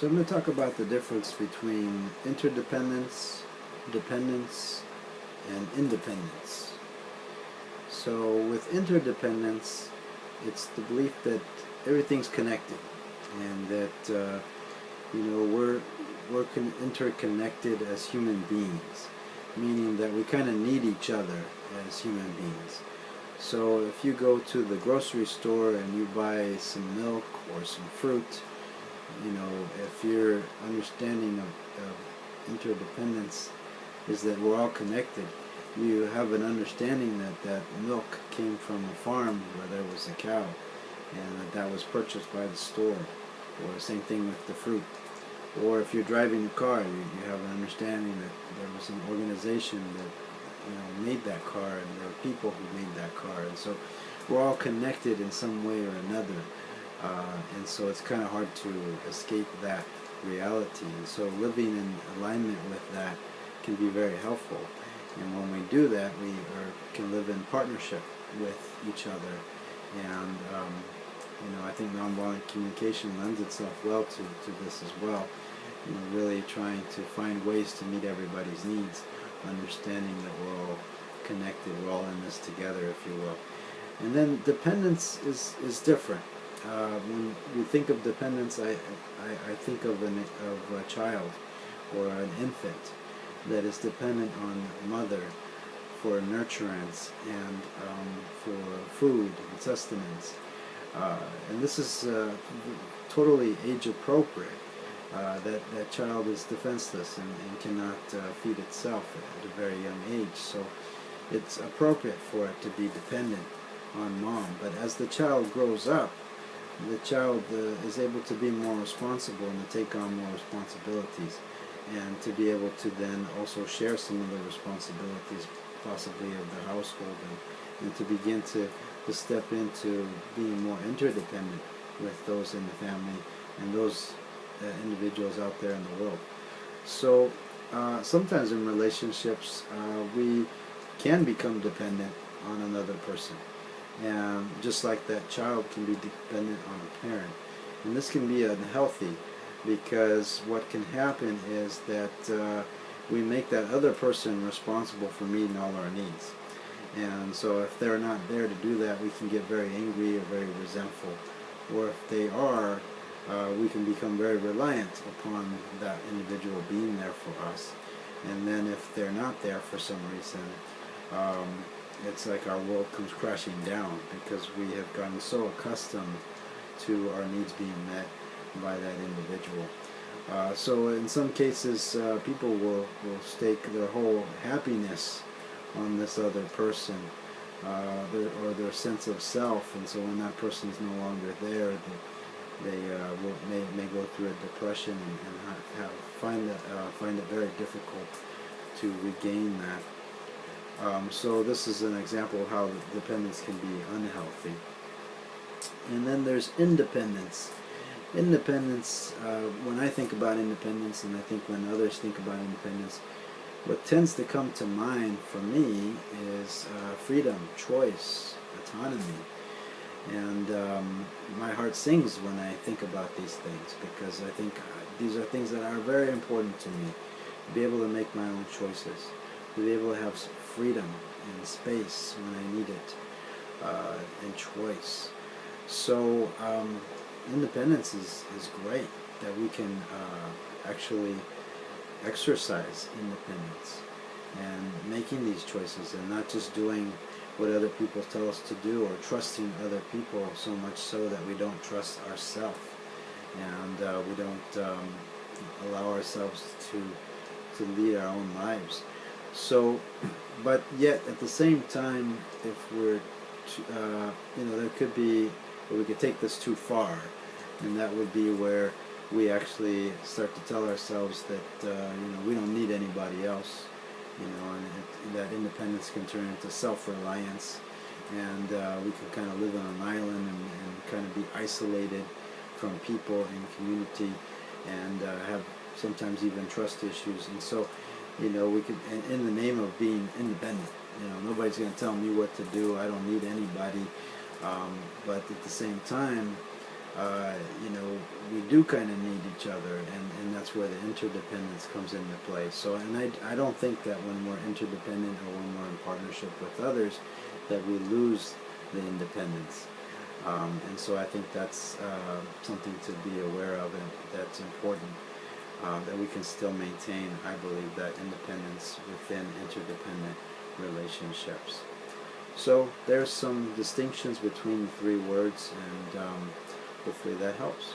So I'm going to talk about the difference between interdependence, dependence, and independence. So with interdependence, it's the belief that everything's connected, and that we're interconnected as human beings, meaning that we kind of need each other as human beings. So if you go to the grocery store and you buy some milk or some fruit, if your understanding of interdependence is that we're all connected, you have an understanding that that milk came from a farm where there was a cow, and that was purchased by the store. Or same thing with the fruit. Or if you're driving a car, you have an understanding that there was an organization that made that car, and there were people who made that car, and so we're all connected in some way or another. And so it's kind of hard to escape that reality. And so living in alignment with that can be very helpful. And when we do that, we can live in partnership with each other. And I think nonviolent communication lends itself well to this as well. Really trying to find ways to meet everybody's needs, understanding that we're all connected, we're all in this together, if you will. And then dependence is different. When we think of dependence, I think of a child or an infant that is dependent on mother for nurturance and for food and sustenance. And this is totally age appropriate. That child is defenseless and cannot feed itself at a very young age. So it's appropriate for it to be dependent on mom. But as the child grows up, the child is able to be more responsible and to take on more responsibilities, and to be able to then also share some of the responsibilities possibly of the household, and to begin to step into being more interdependent with those in the family and those individuals out there in the world. So sometimes in relationships we can become dependent on another person, and just like that child can be dependent on a parent. And this can be unhealthy, because what can happen is that we make that other person responsible for meeting all our needs. And so if they're not there to do that, we can get very angry or very resentful. Or if they are, we can become very reliant upon that individual being there for us. And then if they're not there for some reason, it's like our world comes crashing down, because we have gotten so accustomed to our needs being met by that individual. So in some cases, people will stake their whole happiness on this other person, or their sense of self, and so when that person is no longer there, they may go through a depression and find it very difficult to regain that. So this is an example of how dependence can be unhealthy. And then there's independence. Independence, when I think about independence, and I think when others think about independence, what tends to come to mind for me is freedom, choice, autonomy. And my heart sings when I think about these things, because I think these are things that are very important to me. To be able to make my own choices, to be able to have freedom and space when I need it, and choice. So independence is great, that we can actually exercise independence and making these choices, and not just doing what other people tell us to do, or trusting other people so much so that we don't trust ourselves, and we don't allow ourselves to lead our own lives. So, but yet at the same time, if we're there could be, we could take this too far, and that would be where we actually start to tell ourselves that we don't need anybody else, and that independence can turn into self-reliance, and we can kind of live on an island and kind of be isolated from people and community, and have sometimes even trust issues. And so we could, in the name of being independent, nobody's going to tell me what to do, I don't need anybody, but at the same time you know, we do kind of need each other, and that's where the interdependence comes into play. So, and I don't think that when we're interdependent or when we're in partnership with others, that we lose the independence. And so I think that's something to be aware of, and that's important, that we can still maintain, I believe, that independence within interdependent relationships. So there's some distinctions between the three words, and hopefully that helps.